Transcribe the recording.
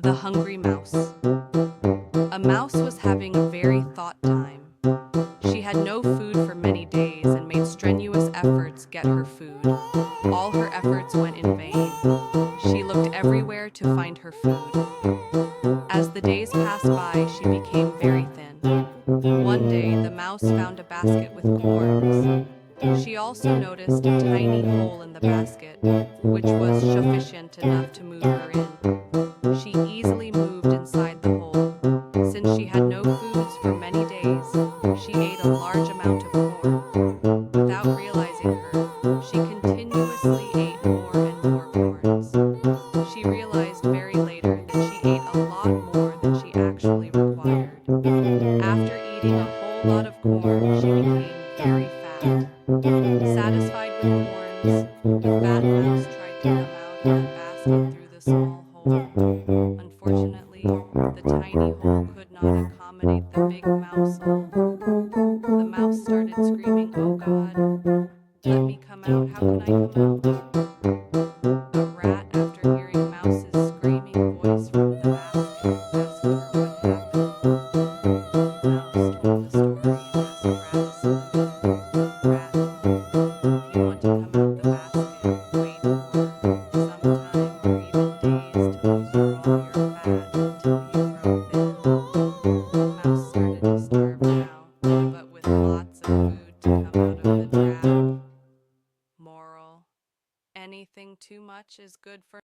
The Hungry Mouse. A mouse was having a very thought time. She had no food for many days and made strenuous efforts get her food. All her efforts went in vain. She looked everywhere to find her food. As the days passed by, she became very thin. One day, the mouse found a basket with corns. She also noticed a tiny hole in the basket, which was sufficient enough to move her in. She easily moved inside the hole. Since she had no foods for many days, she ate a large amount of corn. Without realizing her, she continuously ate more and more corns. She realized very later that she ate a lot more than she actually required. After eating a whole lot of corn, she became very fat. Satisfied with corns, the fat mouse tried to come out of the basket through the small hole. Unfortunately, the tiny hole could not accommodate the big mouse hole. The mouse started screaming, "Oh God, let me come out. How can I come out?" A rat, after hearing Mouse's screaming voice from the basket, asked her what happened. Mouse told the story and asked Rat a solution. Rat, if you want to come out the basket, wait for some time or even days to lose all your fat until you grow thin. Mouse started to starve now, but with lots of food to come out of the trap. Moral: anything too much is good for